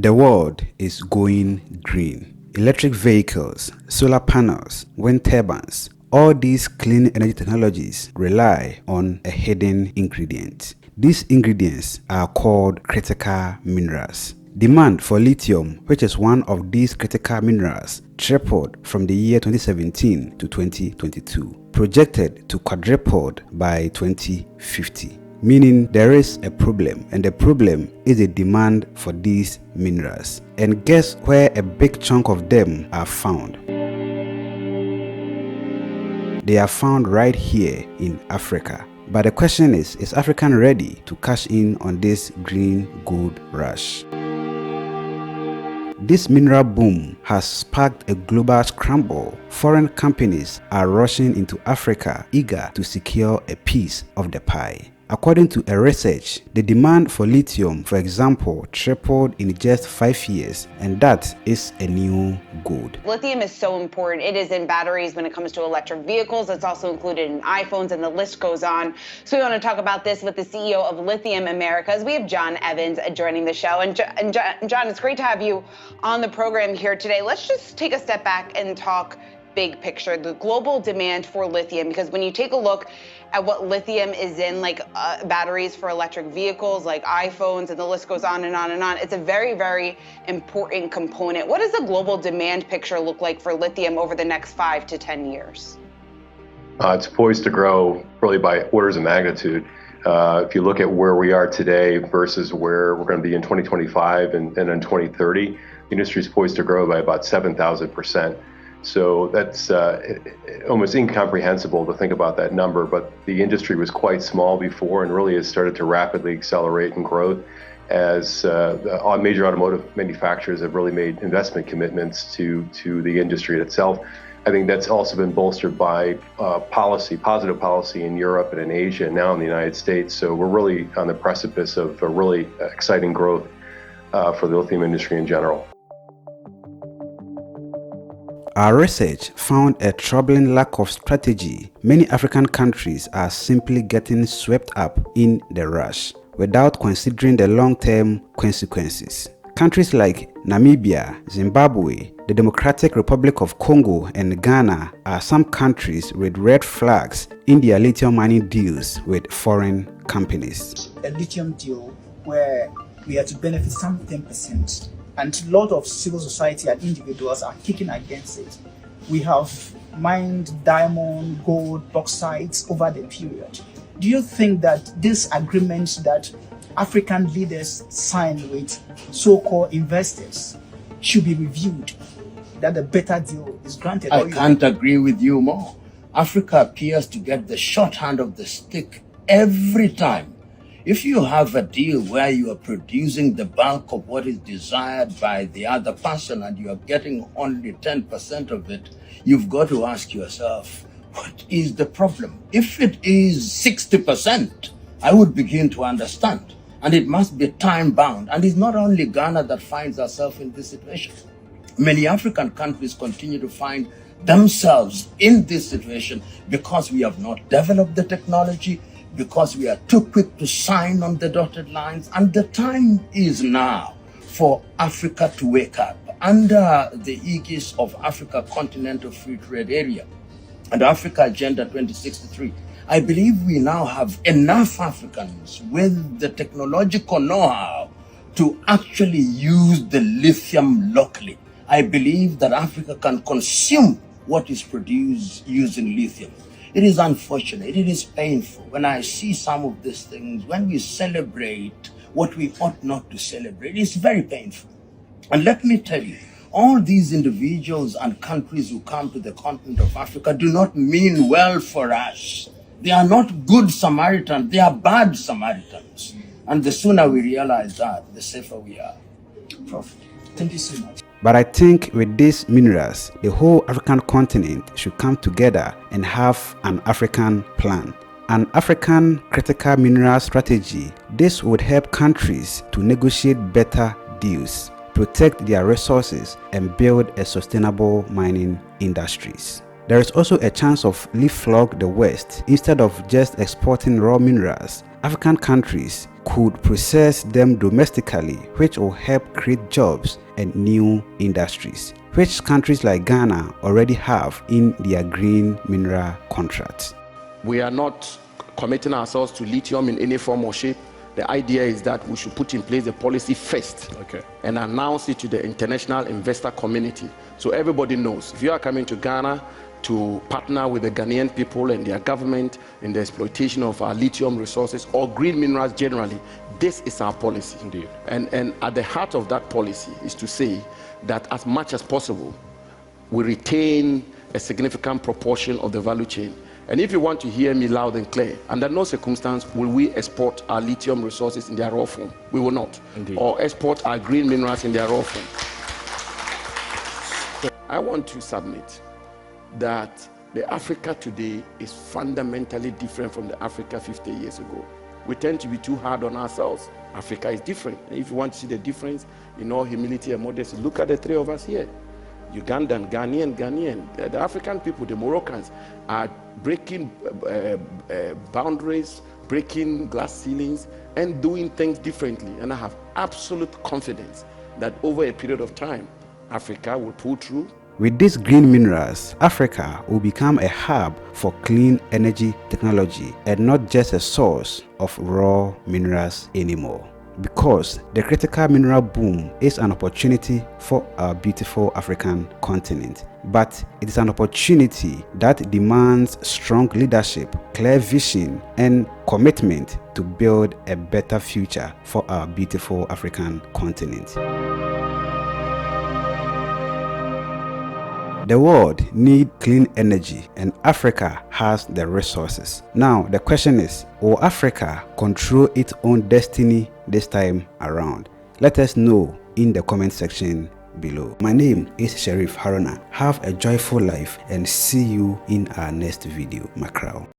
The world is going green. Electric vehicles, solar panels, wind turbines, all these clean energy technologies rely on a hidden ingredient. These ingredients are called critical minerals. Demand for lithium, which is one of these critical minerals, tripled from the year 2017 to 2022, projected to quadruple by 2050. Meaning there is a problem, and the problem is a demand for these minerals. And guess where a big chunk of them are found? They are found right here in Africa. But the question is Africa ready to cash in on this green gold rush? This mineral boom has sparked a global scramble. Foreign companies are rushing into Africa, eager to secure a piece of the pie. According to a research, the demand for lithium, for example, tripled in just 5 years, and that is a new gold. Lithium is so important. It is in batteries when it comes to electric vehicles. It's also included in iPhones, and the list goes on. So we want to talk about this with the CEO of Lithium Americas. We have John Evans joining the show. And John, it's great to have you on the program here today. Let's just take a step back and talk big picture, the global demand for lithium, because when you take a look at what lithium is in, like batteries for electric vehicles, like iPhones, and the list goes on and on and on, it's a very, very important component. What does the global demand picture look like for lithium over the next 5 to 10 years? It's poised to grow really by orders of magnitude. If you look at where we are today versus where we're going to be in 2025 and in 2030, the industry is poised to grow by about 7,000%. So that's almost incomprehensible to think about that number, but the industry was quite small before and really has started to rapidly accelerate in growth as major automotive manufacturers have really made investment commitments to the industry itself. I think that's also been bolstered by positive policy in Europe and in Asia and now in the United States. So we're really on the precipice of a really exciting growth for the lithium industry in general. Our research found a troubling lack of strategy. Many African countries are simply getting swept up in the rush without considering the long-term consequences. Countries like Namibia, Zimbabwe, the Democratic Republic of Congo, and Ghana are some countries with red flags in their lithium mining deals with foreign companies. A lithium deal where we are to benefit some 10%. And a lot of civil society and individuals are kicking against it. We have mined diamond, gold, bauxite over the period. Do you think that this agreement that African leaders sign with so-called investors should be reviewed, that a better deal is granted? I can't agree with you more. Africa appears to get the short hand of the stick every time. If you have a deal where you are producing the bulk of what is desired by the other person and you are getting only 10% of it, you've got to ask yourself, what is the problem? If it is 60%, I would begin to understand. And it must be time bound. And it's not only Ghana that finds herself in this situation. Many African countries continue to find themselves in this situation because we have not developed the technology, because we are too quick to sign on the dotted lines. And the time is now for Africa to wake up. Under the aegis of Africa Continental Free Trade Area and Africa Agenda 2063, I believe we now have enough Africans with the technological know-how to actually use the lithium locally. I believe that Africa can consume what is produced using lithium. It is unfortunate, it is painful when I see some of these things, when we celebrate what we ought not to celebrate. It's very painful. And let me tell you, all these individuals and countries who come to the continent of Africa do not mean well for us. They are not good Samaritans, they are bad Samaritans. And the sooner we realize that, the safer we are. Prof, thank you so much. But I think with these minerals, the whole African continent should come together and have an African plan. An African critical mineral strategy. This would help countries to negotiate better deals, protect their resources, and build a sustainable mining industries. There is also a chance of leapfrog the West. Instead of just exporting raw minerals, African countries could process them domestically, which will help create jobs and new industries, which countries like Ghana already have in their green mineral contracts. We are not committing ourselves to lithium in any form or shape. The idea is that we should put in place the policy first, and announce it to the international investor community so everybody knows. If you are coming to Ghana to partner with the Ghanaian people and their government in the exploitation of our lithium resources or green minerals generally, this is our policy. Indeed. And at the heart of that policy is to say that as much as possible, we retain a significant proportion of the value chain. And if you want to hear me loud and clear, under no circumstance will we export our lithium resources in their raw form. We will not. Indeed. Or export our green minerals in their raw form. I want to submit that the Africa today is fundamentally different from the Africa 50 years ago. We tend to be too hard on ourselves. Africa is different. And if you want to see the difference, in all humility and modesty, look at the three of us here. Ugandan, Ghanaian. The African people, the Moroccans, are breaking boundaries, breaking glass ceilings, and doing things differently. And I have absolute confidence that over a period of time, Africa will pull through. With these green minerals, Africa will become a hub for clean energy technology and not just a source of raw minerals anymore. Because the critical mineral boom is an opportunity for our beautiful African continent. But it is an opportunity that demands strong leadership, clear vision, and commitment to build a better future for our beautiful African continent. The world needs clean energy and Africa has the resources. Now the question is, will Africa control its own destiny this time around? Let us know in the comment section below. My name is Sheriff Haruna. Have a joyful life and see you in our next video. Macron.